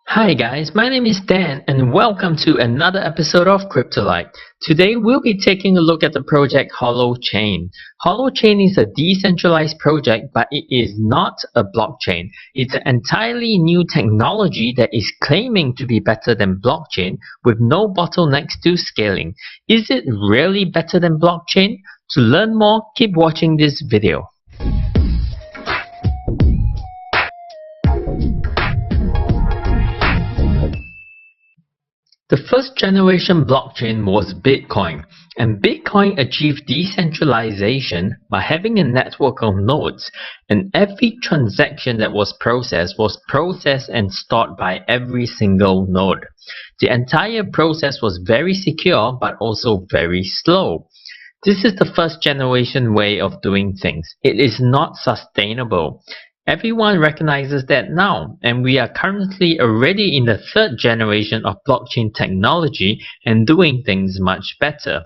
Hi guys, my name is Dan and welcome to another episode of CryptoLite. Today we'll be taking a look at the project HoloChain. HoloChain is a decentralized project, but it is not a blockchain. It's an entirely new technology that is claiming to be better than blockchain with no bottlenecks to scaling. Is it really better than blockchain? To learn more, keep watching this video. The first generation blockchain was Bitcoin, and Bitcoin achieved decentralization by having a network of nodes, and every transaction that was processed and stored by every single node. The entire process was very secure but also very slow. This is the first generation way of doing things. It is not sustainable. Everyone recognizes that now, and we are currently already in the third generation of blockchain technology and doing things much better.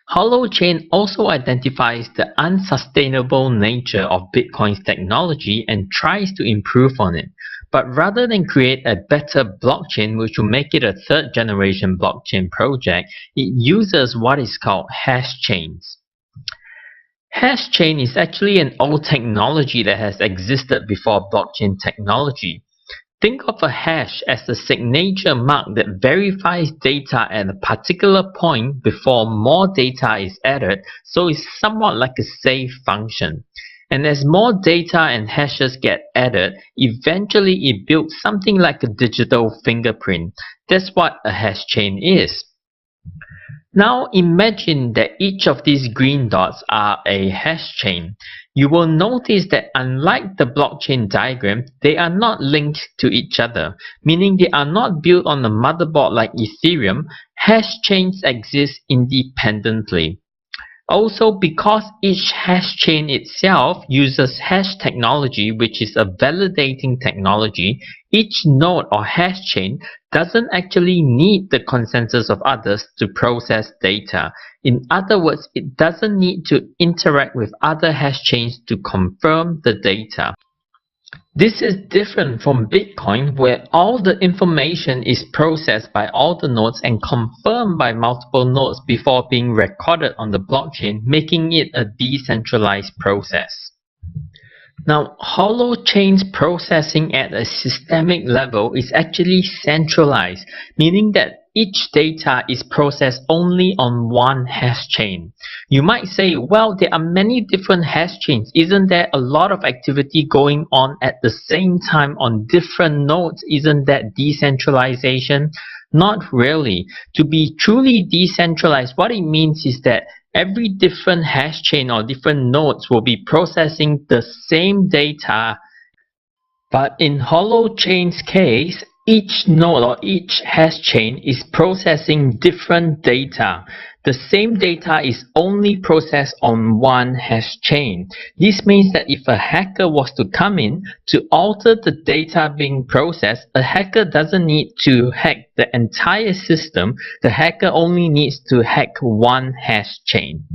HoloChain also identifies the unsustainable nature of Bitcoin's technology and tries to improve on it. But rather than create a better blockchain which will make it a third generation blockchain project, it uses what is called hash chains. Hash chain is actually an old technology that has existed before blockchain technology. Think of a hash as the signature mark that verifies data at a particular point before more data is added, so it's somewhat like a save function. And as more data and hashes get added, eventually it builds something like a digital fingerprint. That's what a hash chain is. Now imagine that each of these green dots are a hash chain. You will notice that unlike the blockchain diagram, they are not linked to each other, meaning they are not built on a motherboard like Ethereum. Hash chains exist independently. Also, because each hash chain itself uses hash technology, which is a validating technology, each node or hash chain doesn't actually need the consensus of others to process data. In other words, it doesn't need to interact with other hash chains to confirm the data. This is different from Bitcoin, where all the information is processed by all the nodes and confirmed by multiple nodes before being recorded on the blockchain, making it a decentralized process. Now, HoloChain's processing at a systemic level is actually centralized, meaning that each data is processed only on one hash chain. You might say, well, there are many different hash chains. Isn't there a lot of activity going on at the same time on different nodes? Isn't that decentralization? Not really. To be truly decentralized, what it means is that every different hash chain or different nodes will be processing the same data, but in HoloChain's case, each node or each hash chain is processing different data. The same data is only processed on one hash chain. This means that if a hacker was to come in to alter the data being processed, a hacker doesn't need to hack the entire system. The hacker only needs to hack one hash chain.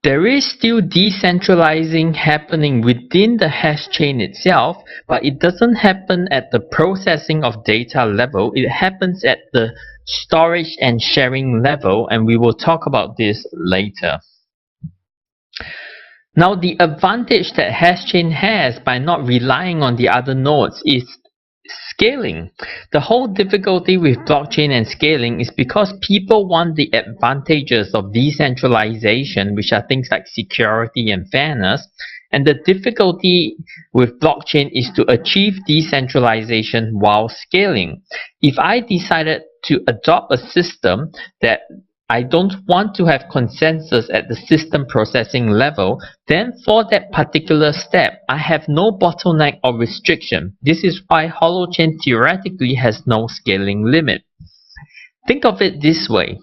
There is still decentralizing happening within the hash chain itself, but it doesn't happen at the processing of data level. It happens at the storage and sharing level, and we will talk about this later. Now, the advantage that hash chain has by not relying on the other nodes is scaling. The whole difficulty with blockchain and scaling is because people want the advantages of decentralization, which are things like security and fairness, and the difficulty with blockchain is to achieve decentralization while scaling. If I decided to adopt a system that I don't want to have consensus at the system processing level, then for that particular step, I have no bottleneck or restriction. This is why HoloChain theoretically has no scaling limit. Think of it this way.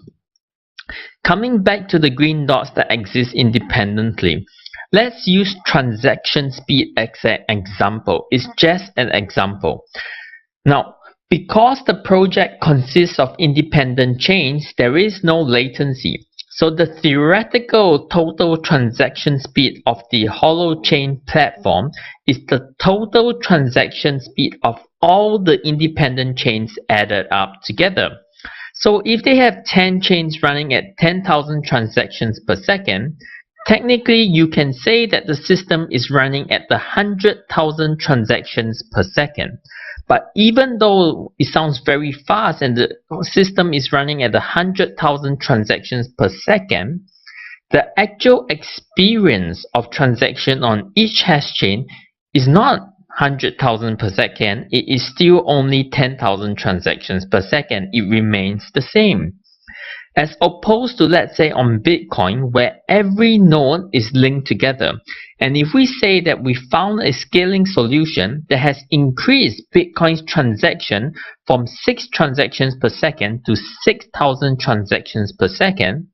Coming back to the green dots that exist independently, let's use transaction speed as an example. It's just an example. Now, because the project consists of independent chains, there is no latency. So the theoretical total transaction speed of the HoloChain platform is the total transaction speed of all the independent chains added up together. So if they have 10 chains running at 10,000 transactions per second, technically you can say that the system is running at the 100,000 transactions per second. But even though it sounds very fast and the system is running at 100,000 transactions per second, the actual experience of transaction on each hash chain is not 100,000 per second. It is still only 10,000 transactions per second. It remains the same. As opposed to, let's say, on Bitcoin, where every node is linked together. And if we say that we found a scaling solution that has increased Bitcoin's transaction from 6 transactions per second to 6,000 transactions per second,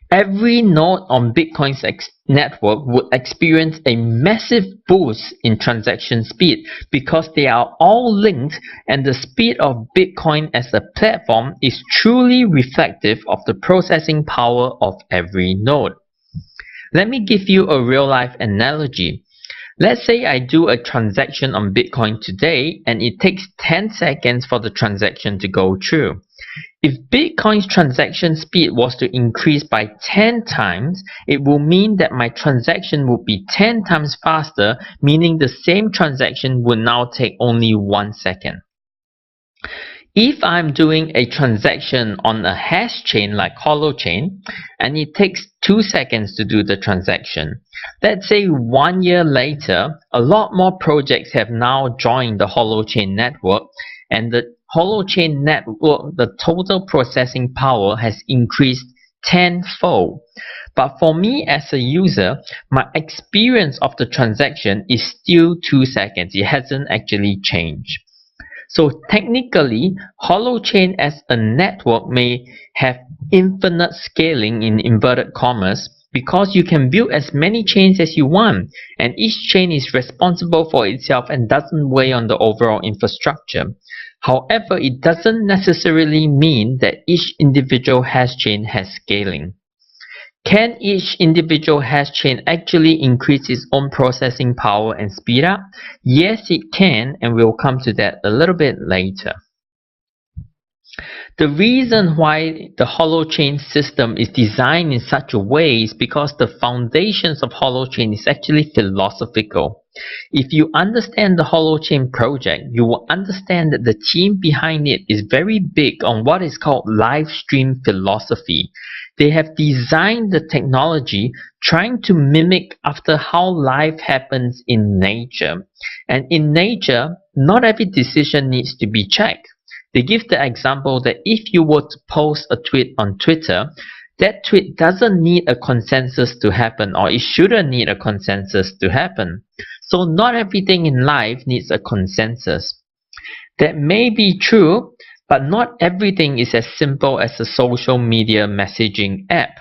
every node on Bitcoin's network would experience a massive boost in transaction speed because they are all linked, and the speed of Bitcoin as a platform is truly reflective of the processing power of every node. Let me give you a real-life analogy. Let's say I do a transaction on Bitcoin today and it takes 10 seconds for the transaction to go through. If Bitcoin's transaction speed was to increase by 10 times, it will mean that my transaction would be 10 times faster, meaning the same transaction would now take only 1 second. If I'm doing a transaction on a hash chain like HoloChain and it takes 2 seconds to do the transaction, let's say 1 year later, a lot more projects have now joined the HoloChain network, and the HoloChain network, the total processing power has increased tenfold. But for me as a user, my experience of the transaction is still 2 seconds. It hasn't actually changed. So technically, HoloChain as a network may have infinite scaling in inverted commas because you can build as many chains as you want, and each chain is responsible for itself and doesn't weigh on the overall infrastructure. However, it doesn't necessarily mean that each individual hash chain has scaling. Can each individual hash chain actually increase its own processing power and speed up? Yes, it can, and we'll come to that a little bit later. The reason why the HoloChain system is designed in such a way is because the foundations of HoloChain is actually philosophical. If you understand the HoloChain project, you will understand that the team behind it is very big on what is called live stream philosophy. They have designed the technology trying to mimic after how life happens in nature. And in nature, not every decision needs to be checked. They give the example that if you were to post a tweet on Twitter, that tweet doesn't need a consensus to happen, or it shouldn't need a consensus to happen. So not everything in life needs a consensus. That may be true, but not everything is as simple as a social media messaging app.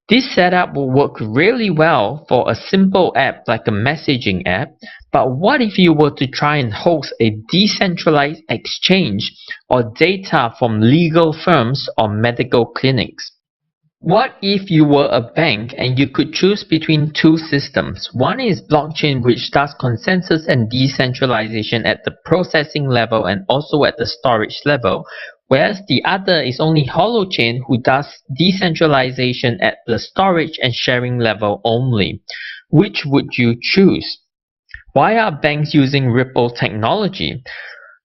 This setup will work really well for a simple app like a messaging app, but what if you were to try and host a decentralized exchange or data from legal firms or medical clinics? What if you were a bank and you could choose between two systems? One is blockchain, which does consensus and decentralization at the processing level and also at the storage level, whereas the other is only HoloChain, who does decentralization at the storage and sharing level only. Which would you choose? Why are banks using Ripple technology?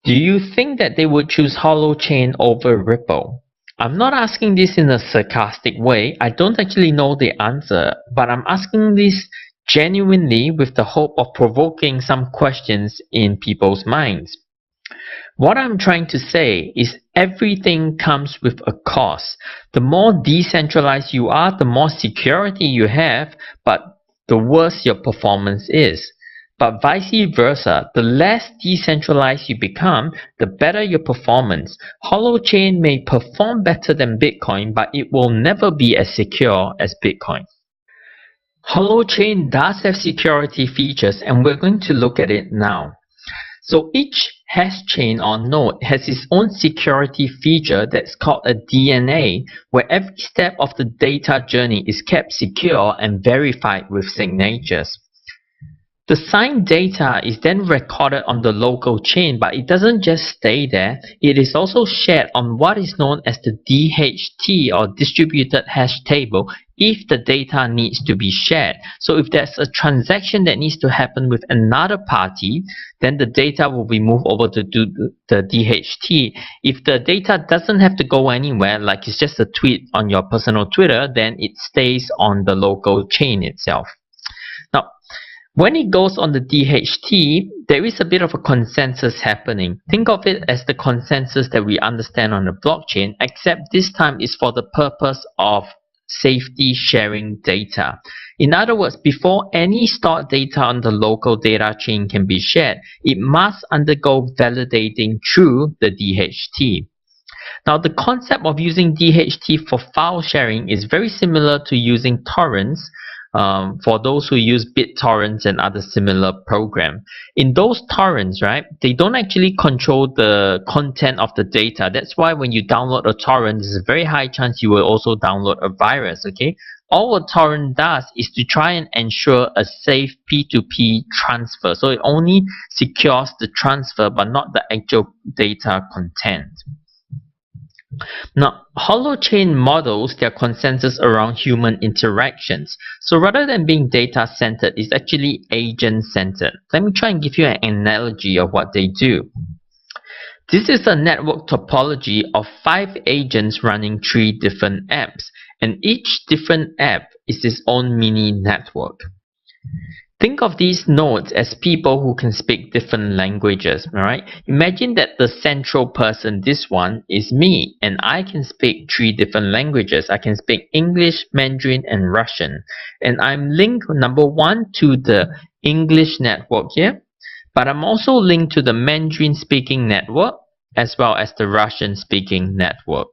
Do you think that they would choose HoloChain over Ripple? I'm not asking this in a sarcastic way. I don't actually know the answer, but I'm asking this genuinely with the hope of provoking some questions in people's minds. What I'm trying to say is everything comes with a cost. The more decentralized you are, the more security you have, but the worse your performance is. But vice versa, the less decentralized you become, the better your performance. HoloChain may perform better than Bitcoin, but it will never be as secure as Bitcoin. HoloChain does have security features, and we're going to look at it now. So each hash chain or node has its own security feature that's called a DNA, where every step of the data journey is kept secure and verified with signatures. The signed data is then recorded on the local chain, but it doesn't just stay there. It is also shared on what is known as the DHT, or distributed hash table, if the data needs to be shared. So if there's a transaction that needs to happen with another party, then the data will be moved over to the DHT. If the data doesn't have to go anywhere, like it's just a tweet on your personal Twitter, then it stays on the local chain itself. Now, when it goes on the DHT, there is a bit of a consensus happening. Think of it as the consensus that we understand on the blockchain, except this time is for the purpose of safety sharing data. In other words, before any stored data on the local data chain can be shared, it must undergo validating through the DHT. Now, the concept of using DHT for file sharing is very similar to using torrents, for those who use BitTorrents and other similar programs. In those torrents, right, they don't actually control the content of the data. That's why when you download a torrent, there's a very high chance you will also download a virus, okay? All a torrent does is to try and ensure a safe P2P transfer. So it only secures the transfer, but not the actual data content. Now, HoloChain models their consensus around human interactions. So rather than being data-centered, it's actually agent-centered. Let me try and give you an analogy of what they do. This is a network topology of 5 agents running 3 different apps, and each different app is its own mini network. Think of these nodes as people who can speak different languages, alright? Imagine that the central person, this one, is me, and I can speak 3 different languages. I can speak English, Mandarin, and Russian. And I'm linked, number 1, to the English network here, but I'm also linked to the Mandarin speaking network, as well as the Russian speaking network.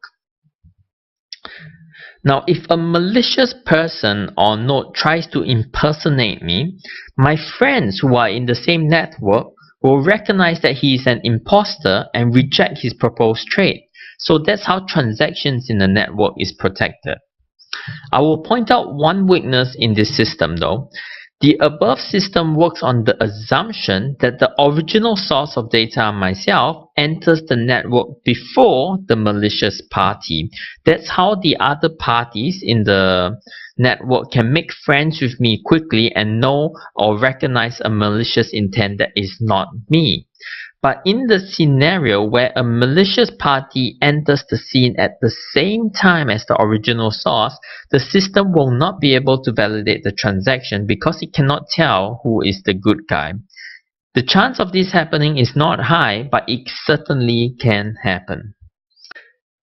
Now, if a malicious person or node tries to impersonate me, my friends who are in the same network will recognize that he is an imposter and reject his proposed trade. So that's how transactions in the network is protected. I will point out one weakness in this system though. The above system works on the assumption that the original source of data, myself, enters the network before the malicious party. That's how the other parties in the network can make friends with me quickly and know or recognize a malicious intent that is not me. But in the scenario where a malicious party enters the scene at the same time as the original source, the system will not be able to validate the transaction because it cannot tell who is the good guy. The chance of this happening is not high, but it certainly can happen.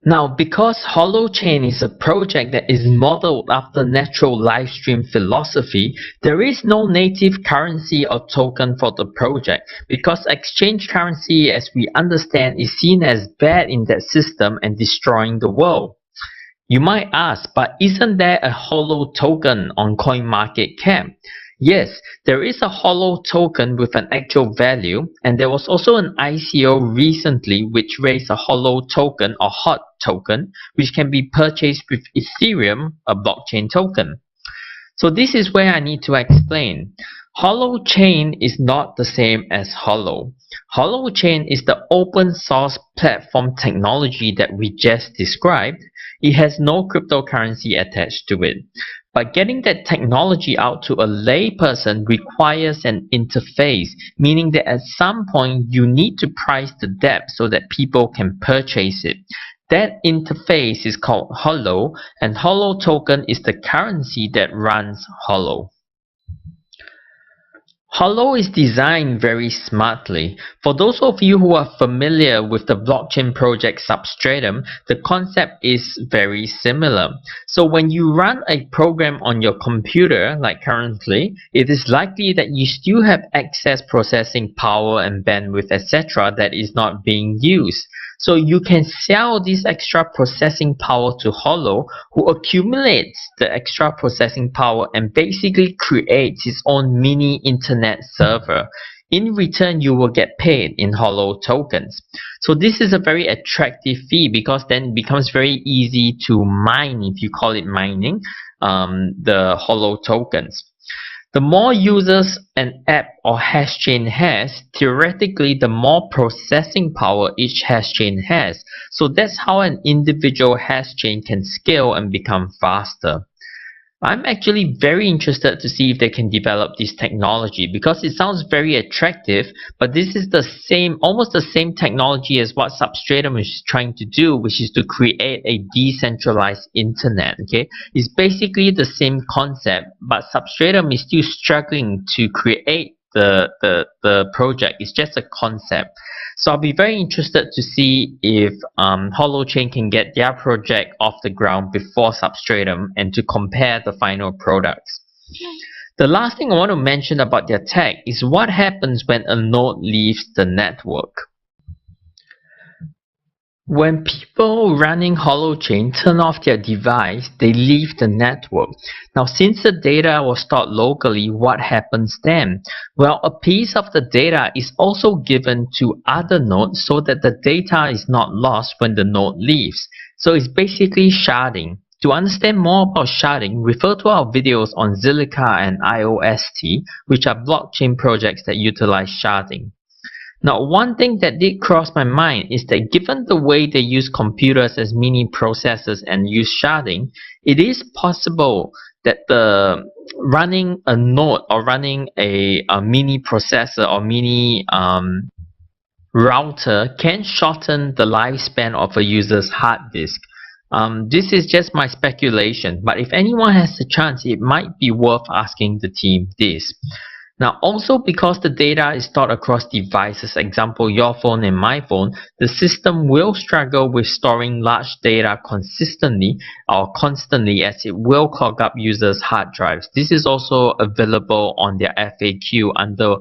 Now, because HoloChain is a project that is modeled after natural live stream philosophy, there is no native currency or token for the project, because exchange currency, as we understand, is seen as bad in that system and destroying the world. You might ask, but isn't there a Holo token on CoinMarketCap? Yes, there is a Holo token with an actual value, and there was also an ICO recently which raised a Holo token or HOT token, which can be purchased with Ethereum, a blockchain token. So this is where I need to explain. HoloChain is not the same as Holo. HoloChain is the open source platform technology that we just described. It has no cryptocurrency attached to it. But getting that technology out to a layperson requires an interface, meaning that at some point you need to price the debt so that people can purchase it. That interface is called Holo, and Holo token is the currency that runs Holo. Holo is designed very smartly. For those of you who are familiar with the blockchain project Substratum, the concept is very similar. So when you run a program on your computer, like currently, it is likely that you still have excess processing power and bandwidth, etc. that is not being used. So you can sell this extra processing power to Holo, who accumulates the extra processing power and basically creates his own mini internet server. In return, you will get paid in Holo tokens. So this is a very attractive fee, because then it becomes very easy to mine, if you call it mining, the Holo tokens. The more users an app or hash chain has, theoretically the more processing power each hash chain has. So that's how an individual hash chain can scale and become faster. I'm actually very interested to see if they can develop this technology because it sounds very attractive, but this is the same, almost the same technology as what Substratum is trying to do, which is to create a decentralized internet. Okay, it's basically the same concept, but Substratum is still struggling to create the project. It's just a concept. So I'll be very interested to see if HoloChain can get their project off the ground before Substratum and to compare the final products. The last thing I want to mention about their tech is what happens when a node leaves the network. When people running HoloChain turn off their device, they leave the network. Now, since the data was stored locally, what happens then? Well, a piece of the data is also given to other nodes so that the data is not lost when the node leaves. So it's basically sharding. To understand more about sharding, refer to our videos on Zilliqa and IOST, which are blockchain projects that utilize sharding. Now, one thing that did cross my mind is that given the way they use computers as mini processors and use sharding, it is possible that running a node or running a mini processor or mini router can shorten the lifespan of a user's hard disk. This is just my speculation, but if anyone has the chance, it might be worth asking the team this. Now, also because the data is stored across devices, example your phone and my phone, the system will struggle with storing large data consistently or constantly, as it will clog up users' hard drives. This is also available on their FAQ under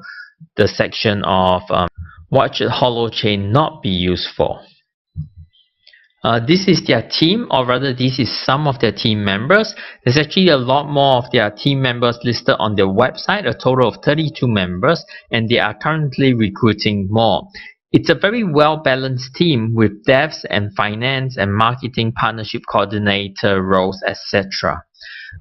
the section of what should HoloChain not be used for. This is their team, or rather this is some of their team members. There's actually a lot more of their team members listed on their website, a total of 32 members, and they are currently recruiting more. It's a very well-balanced team with devs and finance and marketing partnership coordinator roles, etc.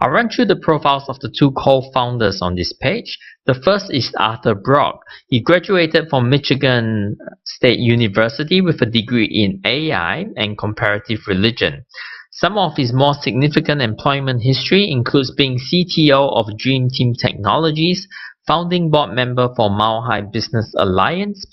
I'll run through the profiles of the two co-founders on this page. The first is Arthur Brock. He graduated from Michigan State University with a degree in AI and comparative religion. Some of his more significant employment history includes being CTO of Dream Team Technologies, founding board member for Mile High Business Alliance,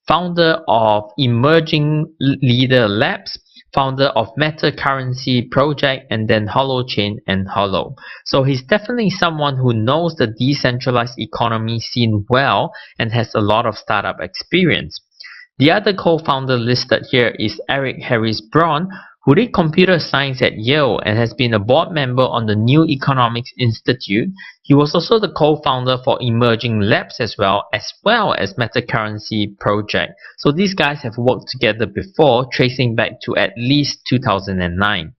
founder of Emerging Leader Labs, founder of Meta Currency Project, and then HoloChain and Holo. So he's definitely someone who knows the decentralized economy scene well and has a lot of startup experience. The other co-founder listed here is Eric Harris Braun, who did computer science at Yale and has been a board member on the New Economics Institute. He was also the co-founder for Emerging Labs as well as Meta Currency Project. So these guys have worked together before, tracing back to at least 2009.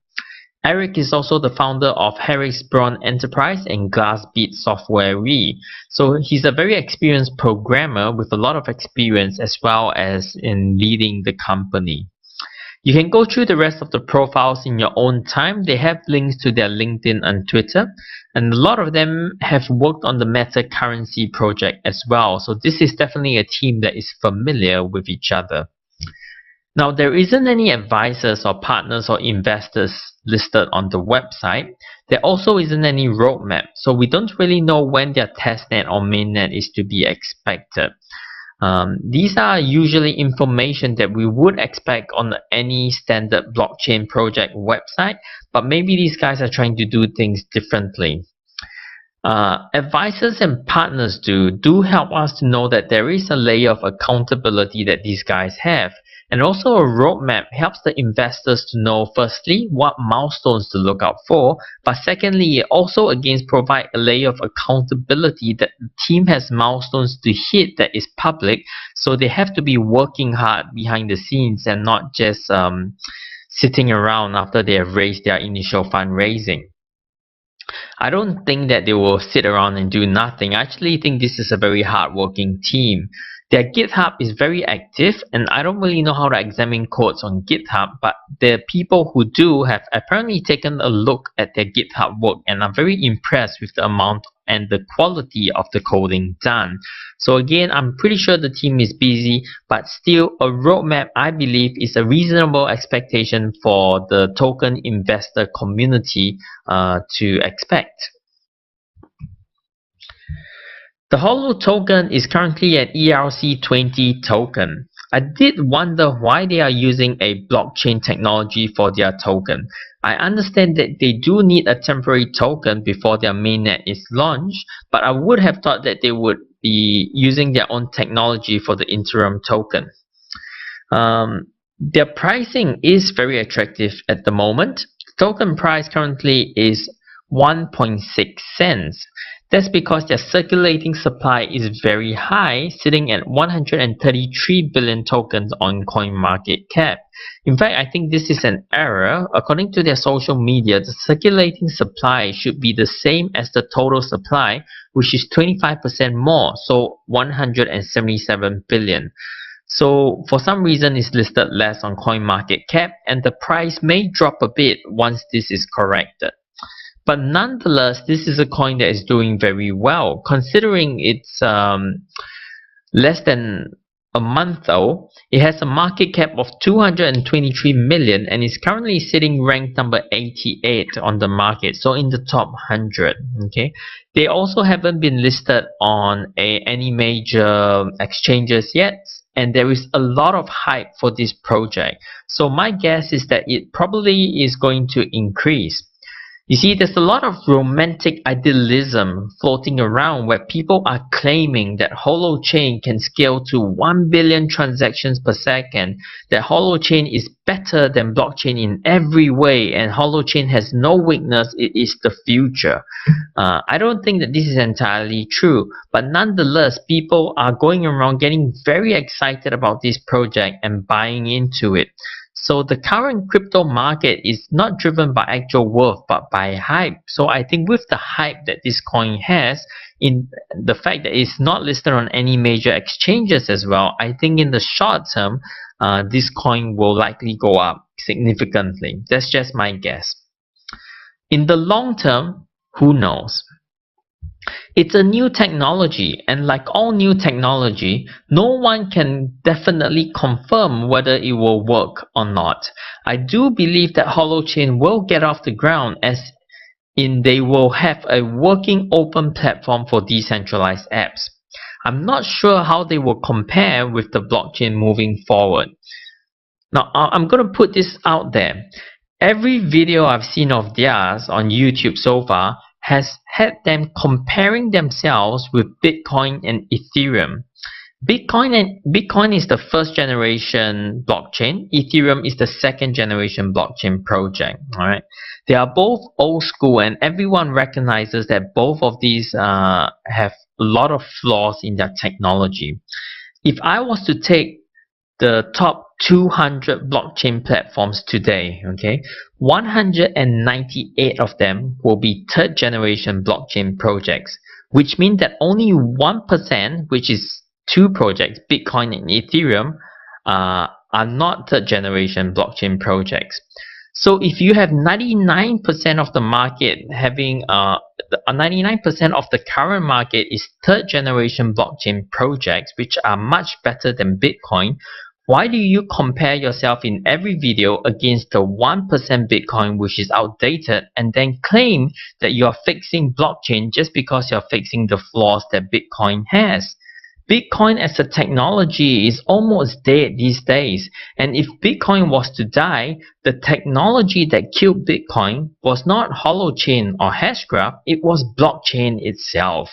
Eric is also the founder of Harris Braun Enterprise and Glassbeat Software Re. So he's a very experienced programmer with a lot of experience as well as in leading the company. You can go through the rest of the profiles in your own time. They have links to their LinkedIn and Twitter, and a lot of them have worked on the Meta Currency project as well. So this is definitely a team that is familiar with each other. Now, there isn't any advisors or partners or investors listed on the website. There also isn't any roadmap, so we don't really know when their testnet or mainnet is to be expected. These are usually information that we would expect on any standard blockchain project website, but maybe these guys are trying to do things differently. Advisors and partners do help us to know that there is a layer of accountability that these guys have. And also a roadmap helps the investors to know, firstly, what milestones to look out for, but secondly, it also again provides a layer of accountability that the team has milestones to hit that is public, so they have to be working hard behind the scenes and not just sitting around after they have raised their initial fundraising. I don't think that they will sit around and do nothing. I actually think this is a very hardworking team. Their GitHub is very active, and I don't really know how to examine codes on GitHub, but the people who do have apparently taken a look at their GitHub work and are very impressed with the amount and the quality of the coding done. So again, I'm pretty sure the team is busy, but still a roadmap, I believe, is a reasonable expectation for the token investor community to expect. The Holo token is currently an ERC20 token. I did wonder why they are using a blockchain technology for their token. I understand that they do need a temporary token before their mainnet is launched, but I would have thought that they would be using their own technology for the interim token. Their pricing is very attractive at the moment. Token price currently is 1.6 cents. That's because their circulating supply is very high, sitting at 133 billion tokens on CoinMarketCap. In fact, I think this is an error. According to their social media, the circulating supply should be the same as the total supply, which is 25% more, so 177 billion. So for some reason it's listed less on CoinMarketCap, and the price may drop a bit once this is corrected. But nonetheless, this is a coin that is doing very well, considering it's less than a month old. It has a market cap of 223 million and is currently sitting ranked number 88 on the market, so in the top 100. Okay, they also haven't been listed on any major exchanges yet, and there is a lot of hype for this project. So my guess is that it probably is going to increase. You see, there's a lot of romantic idealism floating around where people are claiming that HoloChain can scale to 1 billion transactions per second, that HoloChain is better than blockchain in every way, and HoloChain has no weakness, it is the future. I don't think that this is entirely true, but nonetheless, people are going around getting very excited about this project and buying into it. So the current crypto market is not driven by actual worth but by hype. So I think with the hype that this coin has, in the fact that it's not listed on any major exchanges as well, I think in the short term, this coin will likely go up significantly. That's just my guess. In the long term, who knows? It's a new technology, and like all new technology, no one can definitely confirm whether it will work or not. I do believe that HoloChain will get off the ground, as in they will have a working open platform for decentralized apps. I'm not sure how they will compare with the blockchain moving forward. Now, I'm going to put this out there. Every video I've seen of theirs on YouTube so far has had them comparing themselves with Bitcoin and Ethereum. Bitcoin is the first generation blockchain. Ethereum is the second generation blockchain project. All right, they are both old school, and everyone recognizes that both of these have a lot of flaws in their technology. If I was to take the top 200 blockchain platforms today, okay, 198 of them will be third generation blockchain projects, which means that only 1%, which is two projects, Bitcoin and Ethereum, are not third generation blockchain projects. So if you have 99% of the market having 99% of the current market is third generation blockchain projects, which are much better than Bitcoin, why do you compare yourself in every video against the 1% Bitcoin which is outdated, and then claim that you are fixing blockchain just because you're fixing the flaws that Bitcoin has? Bitcoin as a technology is almost dead these days, and if Bitcoin was to die, the technology that killed Bitcoin was not HoloChain or Hashgraph, it was blockchain itself.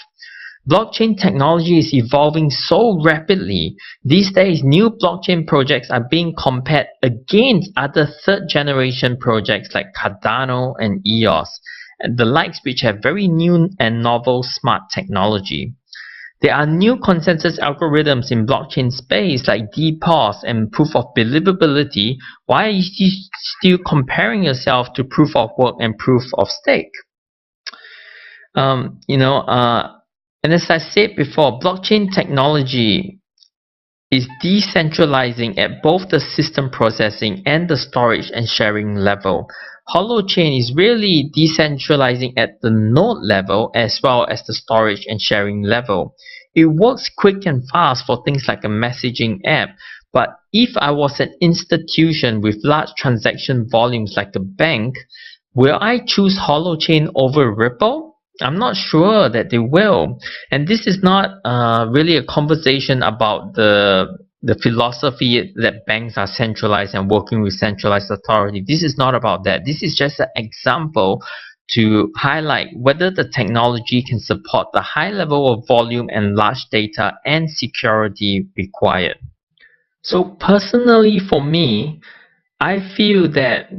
Blockchain technology is evolving so rapidly. These days, new blockchain projects are being compared against other third generation projects like Cardano and EOS, and the likes, which have very new and novel smart technology. There are new consensus algorithms in blockchain space like DPoS and proof of believability. Why are you still comparing yourself to proof of work and proof of stake? And as I said before, blockchain technology is decentralizing at both the system processing and the storage and sharing level. HoloChain is really decentralizing at the node level as well as the storage and sharing level. It works quick and fast for things like a messaging app, but if I was an institution with large transaction volumes like a bank, will I choose HoloChain over Ripple? I'm not sure that they will. And this is not really a conversation about the philosophy that banks are centralized and working with centralized authority. This is not about that. This is just an example to highlight whether the technology can support the high level of volume and large data and security required. So personally for me, I feel that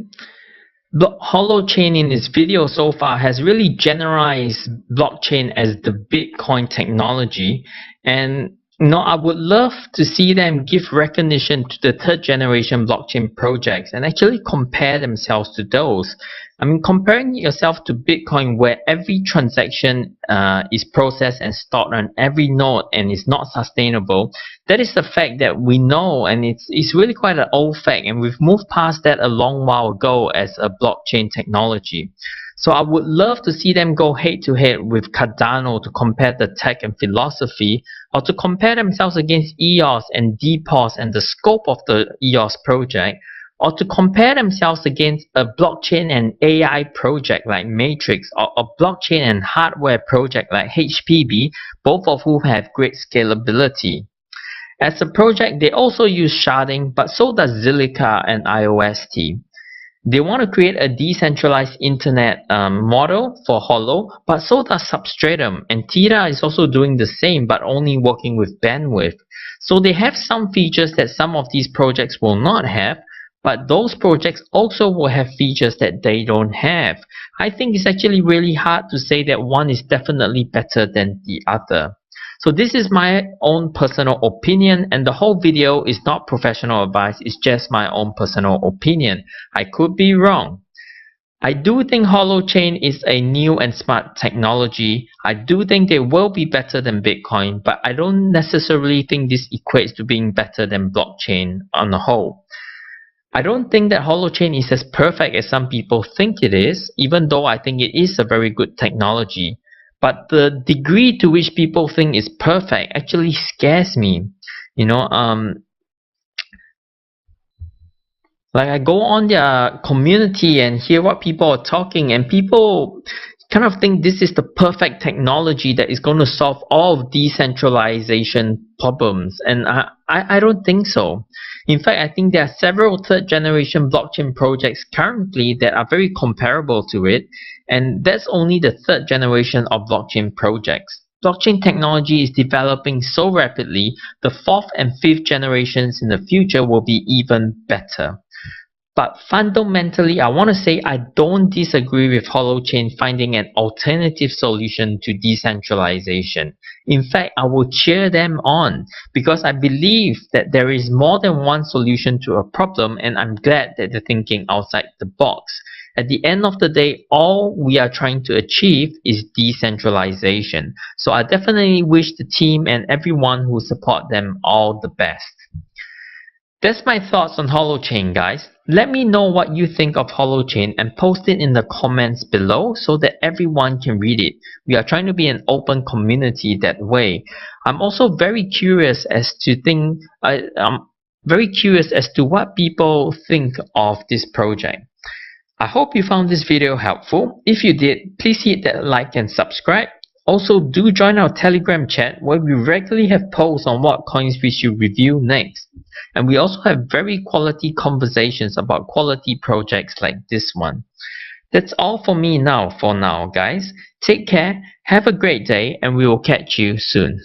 HoloChain in this video so far has really generalized blockchain as the Bitcoin technology, and I would love to see them give recognition to the third generation blockchain projects and actually compare themselves to those. I mean, comparing yourself to Bitcoin where every transaction is processed and stored on every node and is not sustainable, that is a fact that we know, and it's really quite an old fact, and we've moved past that a long while ago as a blockchain technology. So I would love to see them go head to head with Cardano to compare the tech and philosophy, or to compare themselves against EOS and DPoS and the scope of the EOS project, or to compare themselves against a blockchain and AI project like Matrix, or a blockchain and hardware project like HPB, both of whom have great scalability. As a project, they also use sharding, but so does Zilliqa and IOST. They want to create a decentralized internet model for Holo, but so does Substratum, and Tira is also doing the same, but only working with bandwidth. So they have some features that some of these projects will not have, but those projects also will have features that they don't have. I think it's actually really hard to say that one is definitely better than the other. So this is my own personal opinion, and the whole video is not professional advice, it's just my own personal opinion. I could be wrong. I do think HoloChain is a new and smart technology. I do think they will be better than Bitcoin, but I don't necessarily think this equates to being better than blockchain on the whole. I don't think that HoloChain is as perfect as some people think it is, even though I think it is a very good technology. But the degree to which people think is perfect actually scares me. Like I go on their community and hear what people are talking, and people kind of think this is the perfect technology that is going to solve all of decentralization problems, and I don't think so. In fact, I think there are several third generation blockchain projects currently that are very comparable to it, and that's only the third generation of blockchain projects. Blockchain technology is developing so rapidly, the fourth and fifth generations in the future will be even better. But fundamentally, I want to say I don't disagree with HoloChain finding an alternative solution to decentralization. In fact, I will cheer them on because I believe that there is more than one solution to a problem, and I'm glad that they're thinking outside the box. At the end of the day, all we are trying to achieve is decentralization. So I definitely wish the team and everyone who support them all the best. That's my thoughts on HoloChain, guys. Let me know what you think of HoloChain and post it in the comments below so that everyone can read it. We are trying to be an open community that way. I'm also very curious as to what people think of this project. I hope you found this video helpful. If you did, please hit that like and subscribe. Also, do join our Telegram chat where we regularly have posts on what coins we should review next. And we also have very quality conversations about quality projects like this one. That's all for me now, guys. Take care, have a great day, and we will catch you soon.